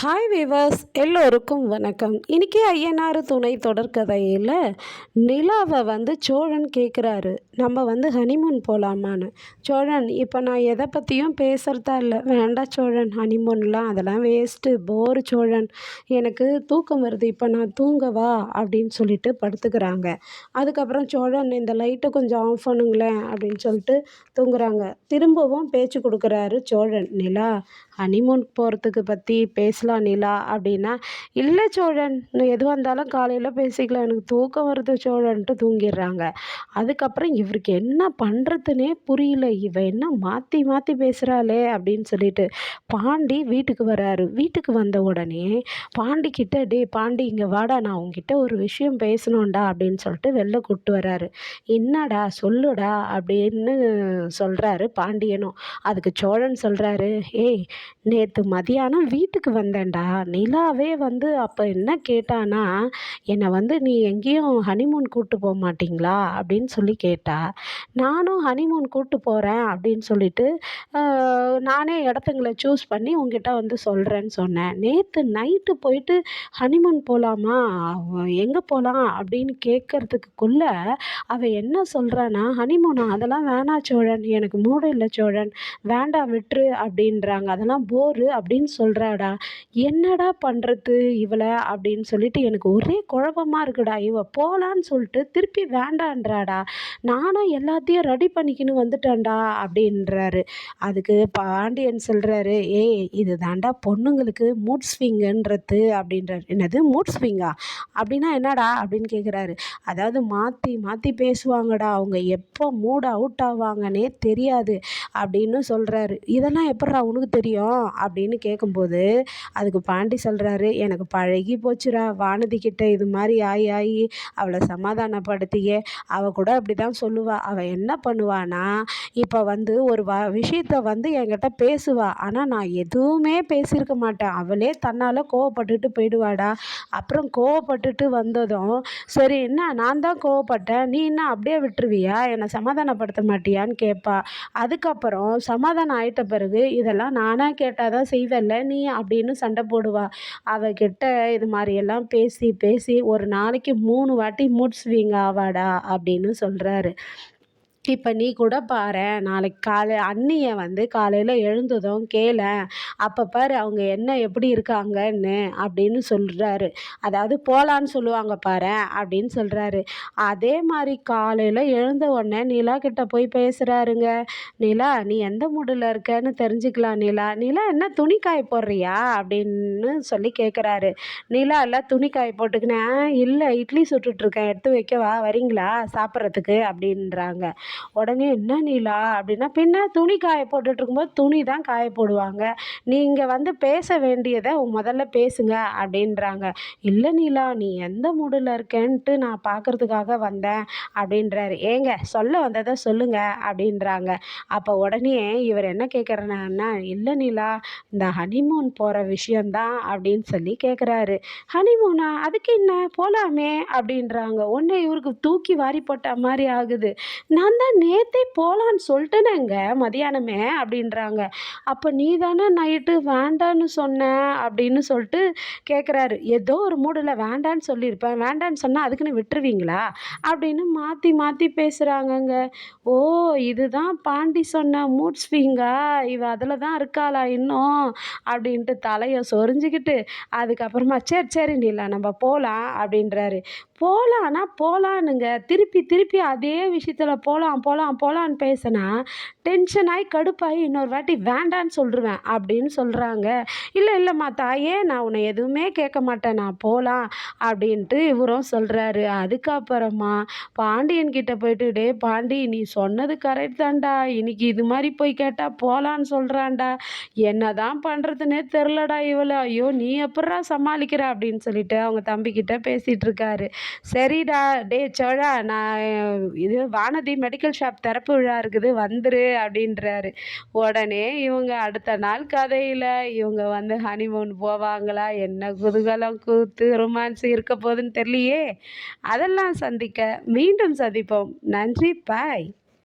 Hi viewers, எல்லோருக்கும் வணக்கம். இன்றைக்கி ஐயனார் துணை தொடர்கதையில் நிலாவை சோழன் கேட்குறாரு, நம்ம ஹனிமூன் போகலாமான்னு. சோழன், இப்போ நான் எதை பற்றியும் பேசுகிறதா இல்லை, வேண்டாம் சோழன், ஹனிமூன்லாம் அதெல்லாம் வேஸ்ட்டு, போரு சோழன், எனக்கு தூக்கம் வருது, இப்போ நான் தூங்கவா அப்படின்னு சொல்லிட்டு படுத்துக்கிறாங்க. அதுக்கப்புறம் சோழன், இந்த லைட்டை கொஞ்சம் ஆஃப் பண்ணுங்களேன் அப்படின்னு சொல்லிட்டு தூங்குறாங்க. திரும்பவும் பேச்சு கொடுக்குறாரு சோழன், நிலா ஹனிமூன் போகிறதுக்கு பற்றி பேசலாம் நிலா அப்படின்னா, இல்லை சோழன், எதுவாக இருந்தாலும் காலையில் பேசிக்கலாம், எனக்கு தூக்கம் வருது சோழன்ட்டு தூங்கிடுறாங்க. அதுக்கப்புறம் இவருக்கு என்ன பண்ணுறதுனே புரியல, இவ என்ன மாற்றி மாற்றி பேசுகிறாளே அப்படின்னு சொல்லிட்டு பாண்டி வீட்டுக்கு வராரு. வீட்டுக்கு வந்த உடனே பாண்டிக்கிட்ட, டே பாண்டி இங்கே வாடா, நான் உங்ககிட்ட ஒரு விஷயம் பேசணும்டா அப்படின்னு சொல்லிட்டு வெளில கூப்பிட்டு வராரு. என்னடா சொல்லுடா அப்படின்னு சொல்கிறாரு பாண்டியனும். அதுக்கு சோழன் சொல்கிறாரு, ஏய் நேற்று மதியானம் வீட்டுக்கு வந்தேன்டா, நிலாவே அப்போ என்ன கேட்டானா, என்னை நீ எங்கேயும் ஹனிமூன் கூப்பிட்டு போக மாட்டிங்களா அப்படின்னு சொல்லி கேட்டா. நானும் ஹனிமூன் கூப்பிட்டு போகிறேன் அப்படின்னு சொல்லிட்டு நானே இடத்துங்களை சூஸ் பண்ணி உங்ககிட்ட சொல்கிறேன்னு சொன்னேன். நேற்று நைட்டு போயிட்டு ஹனிமூன் போகலாமா, எங்கே போகலாம் அப்படின்னு கேட்கறதுக்குள்ள அவள் என்ன சொல்கிறான்னா, ஹனிமூனா அதெல்லாம் வேணாம் சோழன், எனக்கு மூடு இல்லை சோழன், வேண்டாம் விட்டுரு அப்படின்றாங்க, அதெல்லாம் போரு அப்படின்னு சொல்கிறாடா. என்னடா பண்ணுறது இவளை அப்படின்னு சொல்லிட்டு எனக்கு ஒரே குழப்பமாக இருக்குடா. இவ போகலான்னு சொல்லிட்டு திருப்பி வேண்டான்றாடா. நானும் எல்லாத்தையும் ரெடி பண்ணிக்கின்னு வந்துட்டேன்டா அப்படின்றாரு. அதுக்கு பாண்டியன் சொல்கிறாரு, ஏய் இது தாண்டா பொண்ணுங்களுக்கு மூட் ஸ்விங்குன்றது அப்படின்றாரு. என்னது மூட் ஸ்விங்கா அப்படின்னா என்னடா அப்படின்னு கேட்குறாரு. அதாவது மாற்றி மாற்றி பேசுவாங்கடா, அவங்க எப்போ மூட் அவுட் ஆவாங்கன்னே தெரியாது அப்படின்னு சொல்கிறாரு. இதெல்லாம் எப்பட்றா உனக்கு தெரியும் அப்படின்னு கேட்கும்போது அதுக்கு பாண்டி சொல்கிறாரு, எனக்கு பழகி போச்சுடா வானதி கிட்ட இது மாதிரி ஆகி அவளை சமாதானப்படுத்தியே. அவள் கூட அப்படி தான் சொல்லுவாள். அவள் என்ன பண்ணுவான்னா, இப்போ ஒரு விஷயத்த என்கிட்ட பேசுவா, ஆனால் நான் எதுவுமே பேசியிருக்க மாட்டேன், அவளே தன்னால் கோவப்பட்டுட்டு போயிடுவாடா. அப்புறம் கோவப்பட்டுட்டு வந்ததும், சரி என்ன நான் தான் கோவப்பட்டேன், நீ என்ன அப்படியே விட்டுருவியா, என்னை சமாதானப்படுத்த மாட்டியான்னு கேட்பா. அதுக்கப்புறம் சமாதானம் ஆயிட்ட பிறகு, இதெல்லாம் நானாக கேட்டால் தான் செய்வல்ல நீ அப்படின்னு சண்டை போடுவா. அவகிட்ட இது மாதிரியெல்லாம் பேசி பேசி ஒரு நாளைக்கு 3 வாட்டி மூட் ஸ்விங் ஆவாடா அப்படின்னு சொல்கிறாரு. இப்போ நீ கூட பாரேன், நாளைக்கு அண்ணியை காலையில் எழுந்ததும் கேளேன், அப்போ பாரு அவங்க என்ன எப்படி இருக்காங்கன்னு அப்படின்னு சொல்கிறாரு. அதாவது போகலான்னு சொல்லுவாங்க பாரேன் அப்படின்னு சொல்கிறாரு. அதே மாதிரி காலையில் எழுந்த உடனே நிலா கிட்ட போய் பேசுகிறாருங்க. நிலா நீ எந்த மூடில் இருக்கன்னு தெரிஞ்சுக்கலாம் நிலா, நிலா என்ன துணி காய போடுறியா அப்படின்னு சொல்லி கேட்குறாரு. நிலா எல்லாம் துணி காய போட்டுக்கினேன், இல்லை இட்லி சுட்டுட்ருக்கேன், எடுத்து வைக்கவா, வரீங்களா சாப்பிட்றதுக்கு அப்படின்றாங்க. உடனே என்ன நிலா அப்படின்னா, பின்ன துணி காய போட்டுட்டு இருக்கும்போது துணி தான் காய போடுவாங்க, நீங்கள் பேச வேண்டியதை முதல்ல பேசுங்க அப்படின்றாங்க. இல்லை நிலா நீ எந்த மூடில் இருக்கேன்ட்டு நான் பார்க்குறதுக்காக வந்தேன் அப்படின்றாரு. ஏங்க சொல்ல வந்ததை சொல்லுங்க அப்படின்றாங்க. அப்போ உடனே இவர் என்ன கேட்குறேன்னா, இல்லை நிலா இந்த ஹனிமூன் போகிற விஷயந்தான் அப்படின்னு சொல்லி கேட்குறாரு. ஹனிமூனா, அதுக்கு என்ன போகலாமே அப்படின்றாங்க. உடனே இவருக்கு தூக்கி வாரி போட்ட மாதிரி ஆகுது. நான் தான் நேற்றே போகலான்னு சொல்லிட்டேனேங்க மதியானமே அப்படின்றாங்க. அப்போ நீ தானே நைட்டு வேண்டான்னு சொன்ன அப்படின்னு சொல்லிட்டு கேட்குறாரு. ஏதோ ஒரு மூடில் வேண்டான்னு சொல்லியிருப்பேன், வேண்டான்னு சொன்னால் அதுக்குன்னு விட்டுருவீங்களா அப்படின்னு மாற்றி மாற்றி பேசுகிறாங்கங்க. ஓ இதுதான் பாண்டி சொன்ன மூட் ஸ்விங்கா, இவ அதில் தான் இருக்காளா இன்னும் அப்படின்ட்டு தலையை சொரிஞ்சுக்கிட்டு அதுக்கப்புறமா சரி சரி நிலா நம்ம போகலாம் அப்படின்றாரு. போகலான்னா போகலான்னுங்க, திருப்பி திருப்பி அதே விஷயத்தில் போகலாம் போகலாம் போகலான்னு பேசினா டென்ஷன் ஆகி கடுப்பாகி இன்னொரு வாட்டி வேண்டான்னு சொல்லிடுவேன் அப்படின்னு சொல்கிறாங்க. இல்லை இல்லைம்மா தாயே, நான் உன்னை எதுவுமே கேட்க மாட்டேன், நான் போகலாம் அப்படின்ட்டு இவரும் சொல்கிறாரு. அதுக்கப்புறமா பாண்டியன் கிட்ட போயிட்டு, டே பாண்டி நீ சொன்னது கரெக்ட் தான்டா, இன்னைக்கு இது மாதிரி போய் கேட்டால் போகலான்னு சொல்கிறான்டா, என்ன தான் பண்ணுறதுனே தெரிலடா இவளை, ஐயோ நீ எப்பட்றா சமாளிக்கிற அப்படின்னு சொல்லிட்டு அவங்க தம்பிக்கிட்ட பேசிகிட்டு இருக்காரு. சரிடா டே சோழா, நான் இது வானதி மெடிக்கல் ஷாப் திறப்பு விழா இருக்குது வந்துரு அப்படின்றாரு. உடனே இவங்க அடுத்த நாள் கதையில் இவங்க ஹனிமூன் போவாங்களா, என்ன குதூகலம் கூத்து ரொமான்ஸ் இருக்க போகுதுன்னு தெரியலையே. அதெல்லாம் மீண்டும் சந்திப்போம். நன்றி, பாய்.